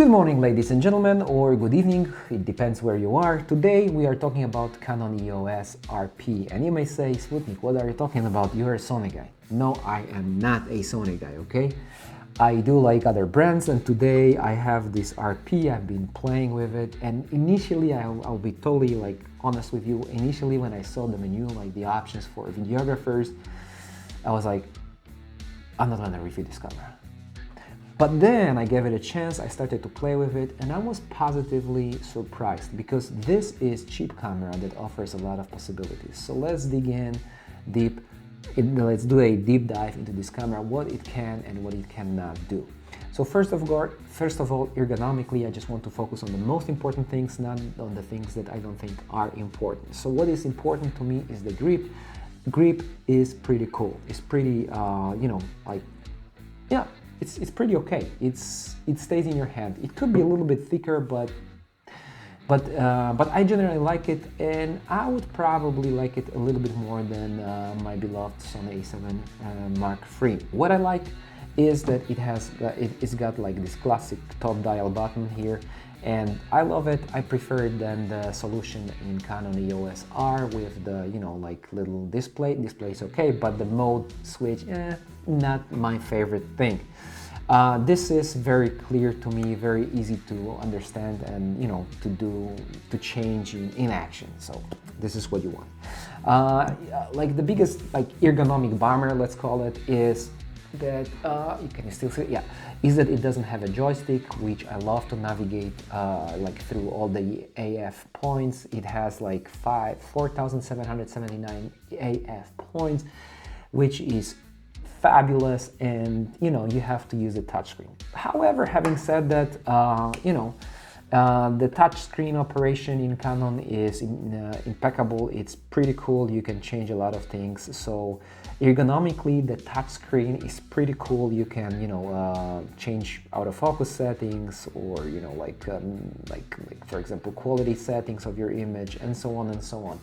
Good morning, ladies and gentlemen, or good evening, it depends where you are. Today we are talking about Canon EOS RP, and you may say, Sputnik, what are you talking about? You're a Sony guy. No, I am not a Sony guy, okay? I do like other brands, and today I have this RP. I've been playing with it, and initially I'll be totally honest with you. Initially, when I saw the menu, the options for videographers, I was like, I'm not gonna review this camera. But then I gave it a chance, I started to play with it, and I was positively surprised because this is cheap camera that offers a lot of possibilities. So let's dig in deep, let's do a deep dive into this camera, what it can and what it cannot do. So first of all, ergonomically, I just want to focus on the most important things, not on the things that I don't think are important. So what is important to me is the grip. Grip is pretty cool. It's pretty, It's pretty okay. It stays in your hand. It could be a little bit thicker, but I generally like it, and I would probably like it a little bit more than my beloved Sony a7 Mark III. What I like is that it's got this classic top dial button here, and I love it. I prefer it than the solution in Canon EOS R with the little display. Display is okay, but the mode switch, not my favorite thing. This is very clear to me, very easy to understand, and to change in action. So this is what you want. The biggest ergonomic bummer, let's call it, is that can you still see it? Yeah, is that it doesn't have a joystick, which I love to navigate through all the AF points. It has 4,779 AF points, which is fabulous, and you have to use a touchscreen. However, having said that, the touchscreen operation in Canon is impeccable. It's pretty cool. You can change a lot of things. So ergonomically, the touchscreen is pretty cool. You can change autofocus settings, or for example, quality settings of your image, and so on and so on.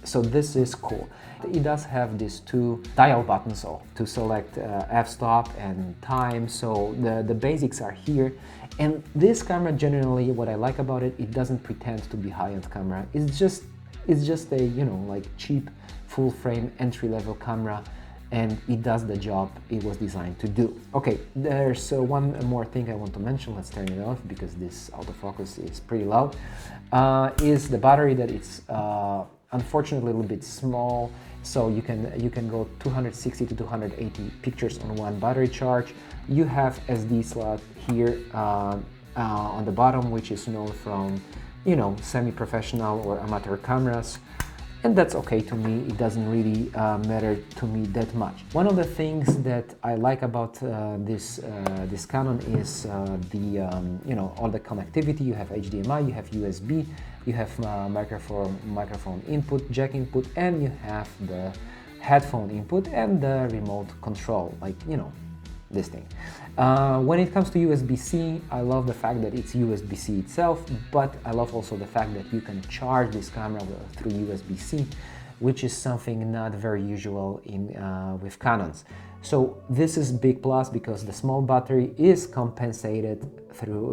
So this is cool. It does have these two dial buttons to select f-stop and time, so the basics are here. And this camera, generally, what I like about it, it doesn't pretend to be high-end camera. It's just a cheap full frame entry-level camera, and it does the job it was designed to do. Okay, there's one more thing I want to mention. Let's turn it off because this autofocus is pretty loud. Is the battery, that it's unfortunately a little bit small, so you can go 260 to 280 pictures on one battery charge. You have SD slot here on the bottom, which is known from semi-professional or amateur cameras. And that's okay to me. It doesn't really matter to me that much. One of the things that I like about this Canon is all the connectivity. You have HDMI, you have USB, you have microphone input, jack input, and you have the headphone input and the remote control, this thing. When it comes to USB-C, I love the fact that it's USB-C itself, but I love also the fact that you can charge this camera through USB-C, which is something not very usual with Canons. So this is big plus because the small battery is compensated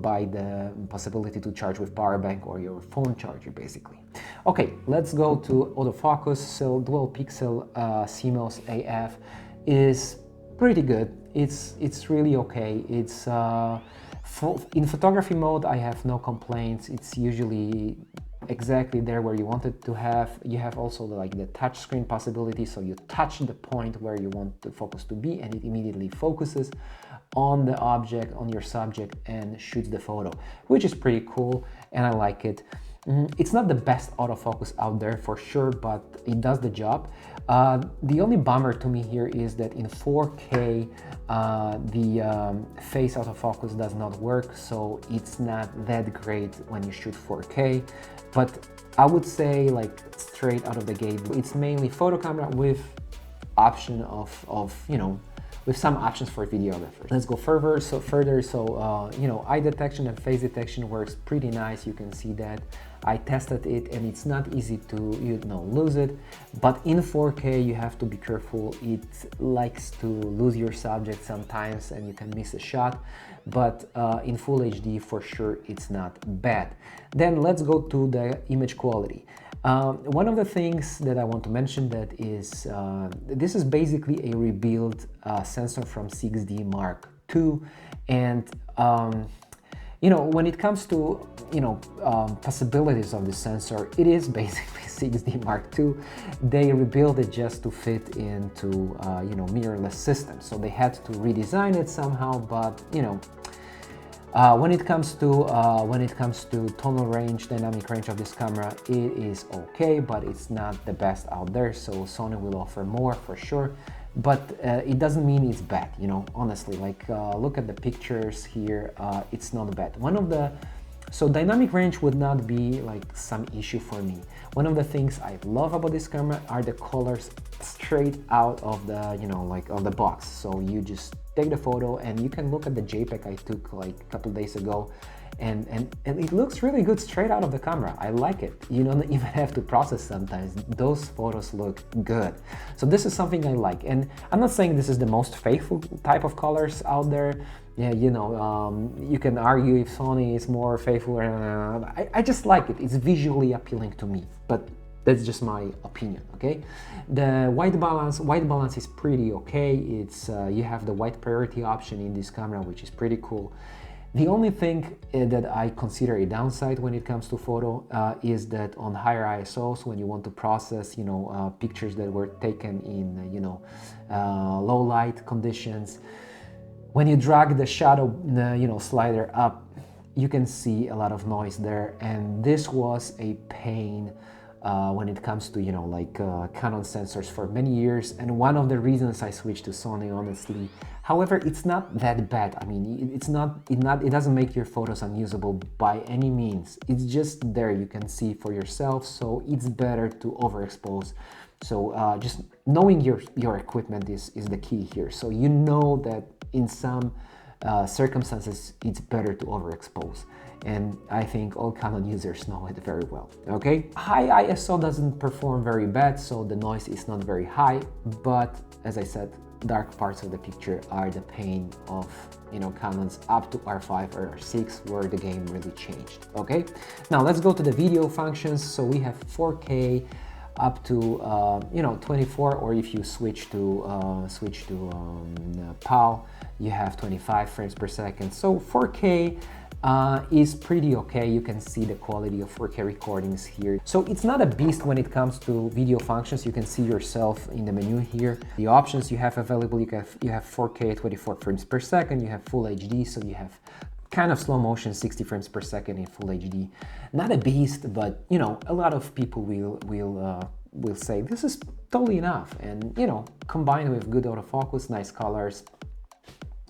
by the possibility to charge with power bank or your phone charger, basically. Okay, let's go to autofocus. So dual pixel CMOS AF is pretty good. It's really okay. It's in photography mode, I have no complaints. It's usually exactly there where you want it to have. You have also the touch screen possibility, so you touch the point where you want the focus to be, and it immediately focuses on the object, on your subject, and shoots the photo, which is pretty cool, and I like it. It's not the best autofocus out there for sure, but it does the job. The only bummer to me here is that in 4K the face autofocus does not work, so it's not that great when you shoot 4K. But I would say, straight out of the gate, it's mainly photo camera with option with some options for videographers. Let's go further. Eye detection and face detection works pretty nice. You can see that. I tested it, and it's not easy to lose it, but in 4K you have to be careful. It likes to lose your subject sometimes, and you can miss a shot. but in Full HD for sure it's not bad. Then let's go to the image quality. One of the things that I want to mention that is, this is basically a rebuilt sensor from 6D Mark II, and you know, when it comes to, you know, possibilities of the sensor, it is basically 6D Mark II. They rebuilt it just to fit into, you know, mirrorless systems. So they had to redesign it somehow, but, you know, when it comes to tonal range, dynamic range of this camera, it is okay, but it's not the best out there. So Sony will offer more for sure. But it doesn't mean it's bad, you know, honestly. Like, look at the pictures here, it's not bad. So dynamic range would not be like some issue for me. One of the things I love about this camera are the colors straight out of the, you know, like of the box. So you just take the photo and you can look at the JPEG I took like a couple days ago, and it looks really good straight out of the camera. I like it. You don't even have to process sometimes. Those photos look good. So this is something I like. And I'm not saying this is the most faithful type of colors out there. Yeah, you know, you can argue if Sony is more faithful. I just like it. It's visually appealing to me, but that's just my opinion, okay? The white balance is pretty okay. It's you have the white priority option in this camera, which is pretty cool. The only thing that I consider a downside when it comes to photo is that on higher ISOs, when you want to process, you know, pictures that were taken in, you know, low light conditions, when you drag the shadow, you know, slider up, you can see a lot of noise there, and this was a pain when it comes to, you know, like Canon sensors for many years, and one of the reasons I switched to Sony, honestly. However, it's not that bad. I mean, it doesn't make your photos unusable by any means. It's just there, you can see for yourself, so it's better to overexpose. So just knowing your equipment is the key here. So you know that in some circumstances it's better to overexpose. And I think all Canon users know it very well, okay? High ISO doesn't perform very bad, so the noise is not very high, but as I said, dark parts of the picture are the pain of, you know, Canons up to R5 or R6, where the game really changed, okay? Now let's go to the video functions. So we have 4K up to, you know, 24, or if you switch to PAL, you have 25 frames per second. So 4K is pretty okay. You can see the quality of 4K recordings here. So it's not a beast when it comes to video functions. You can see yourself in the menu here. The options you have available, you have 4K 24 frames per second, you have Full HD, so you have kind of slow motion 60 frames per second in Full HD. Not a beast, but you know, a lot of people will say this is totally enough, and you know, combined with good autofocus, nice colors,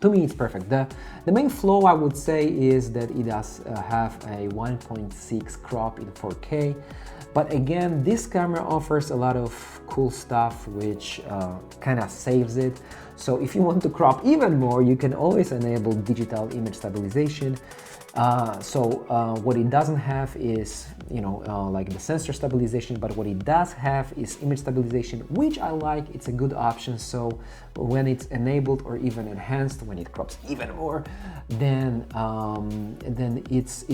to me it's perfect. The main flaw I would say is that it does have a 1.6 crop in 4K, but again, this camera offers a lot of cool stuff which kind of saves it. So if you want to crop even more, you can always enable digital image stabilization. What it doesn't have is, you know, like the sensor stabilization, but what it does have is image stabilization, which I like. It's a good option. So when it's enabled or even enhanced, when it crops even more, then it's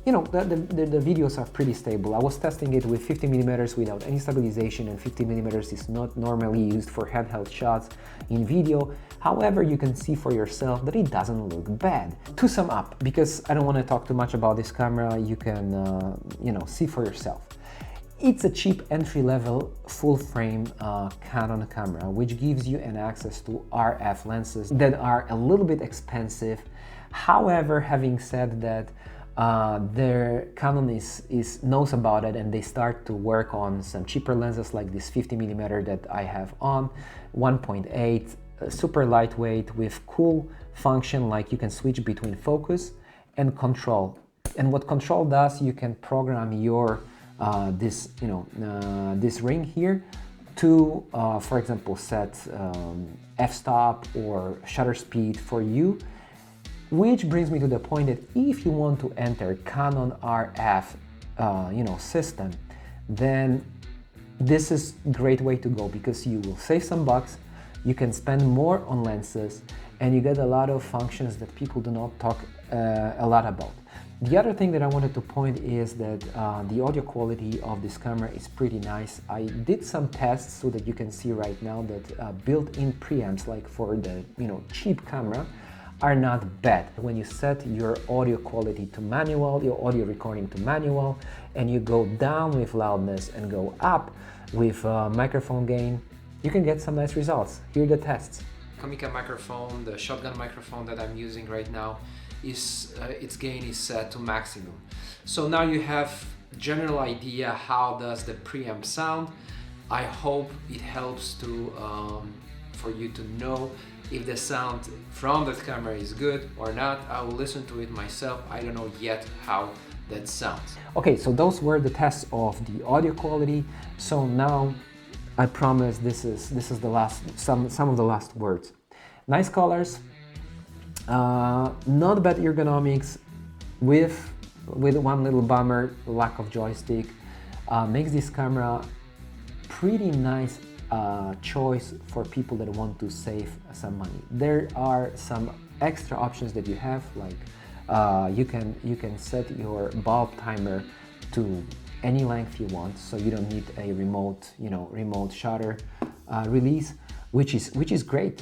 you know, the videos are pretty stable. I was testing it with 50mm without any stabilization, and 50mm is not normally used for handheld shots in video. However, you can see for yourself that it doesn't look bad. To sum up, because I don't want to talk too much about this camera, you can you know, see for yourself. It's a cheap entry-level full-frame Canon camera, which gives you an access to RF lenses that are a little bit expensive. However, having said that, their Canon knows about it, and they start to work on some cheaper lenses like this 50mm that I have on, 1.8, super lightweight with cool function, like you can switch between focus and control. And what control does, you can program your this ring here to, for example, set f-stop or shutter speed for you. Which brings me to the point that if you want to enter Canon RF system, then this is a great way to go, because you will save some bucks, you can spend more on lenses, and you get a lot of functions that people do not talk a lot about. The other thing that I wanted to point is that the audio quality of this camera is pretty nice. I did some tests so that you can see right now that built-in preamps, like for the cheap camera, are not bad. When you set your audio quality to manual, your audio recording to manual, and you go down with loudness and go up with microphone gain, you can get some nice results. Here are the tests. Comica microphone, the shotgun microphone that I'm using right now, is its gain is set to maximum. So now you have general idea how does the preamp sound. I hope it helps to for you to know if the sound from that camera is good or not. I will listen to it myself. I don't know yet how that sounds. Okay, so those were the tests of the audio quality. So now I promise this is the last some of the last words. Nice colors, not bad ergonomics, with one little bummer, lack of joystick, makes this camera pretty nice choice for people that want to save some money. There are some extra options that you have, like you can set your bulb timer to any length you want, so you don't need a remote shutter release, which is great.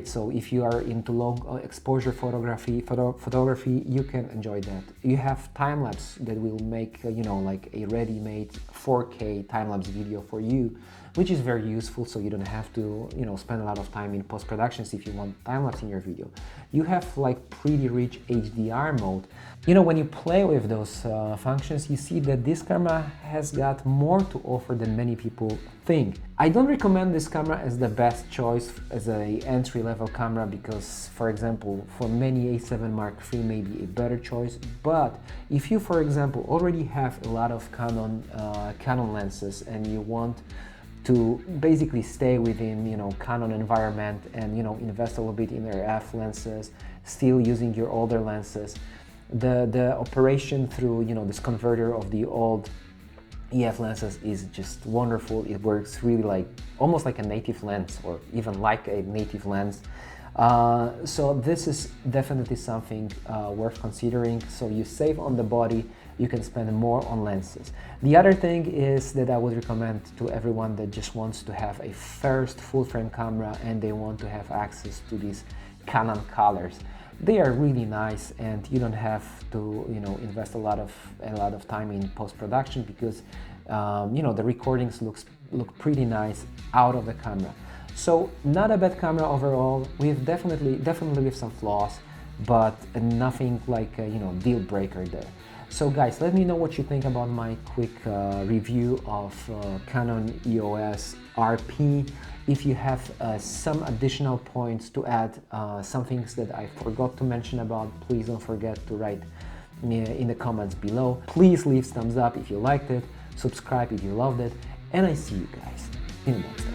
So if you are into long exposure photography, you can enjoy that. You have time lapse that will make like a ready-made 4K time lapse video for you, which is very useful, so you don't have to spend a lot of time in post-productions if you want time-lapse in your video. You have like pretty rich HDR mode. When you play with those functions, you see that this camera has got more to offer than many people think. I don't recommend this camera as the best choice as an entry-level camera because, for example, for many A7 Mark III may be a better choice, but if you, for example, already have a lot of Canon lenses and you want to basically stay within Canon environment and invest a little bit in RF lenses, still using your older lenses, the operation through this converter of the old EF lenses is just wonderful. It works really almost like a native lens, or even like a native lens. So this is definitely something worth considering. So you save on the body, you can spend more on lenses. The other thing is that I would recommend to everyone that just wants to have a first full frame camera and they want to have access to these Canon colors. They are really nice, and you don't have to invest a lot of time in post-production because the recordings look pretty nice out of the camera. So not a bad camera overall, with definitely with some flaws, but nothing like a deal breaker there. So guys, let me know what you think about my quick review of Canon EOS RP. If you have some additional points to add, some things that I forgot to mention about, please don't forget to write in the comments below. Please leave thumbs up if you liked it, subscribe if you loved it, and I see you guys in the next episode.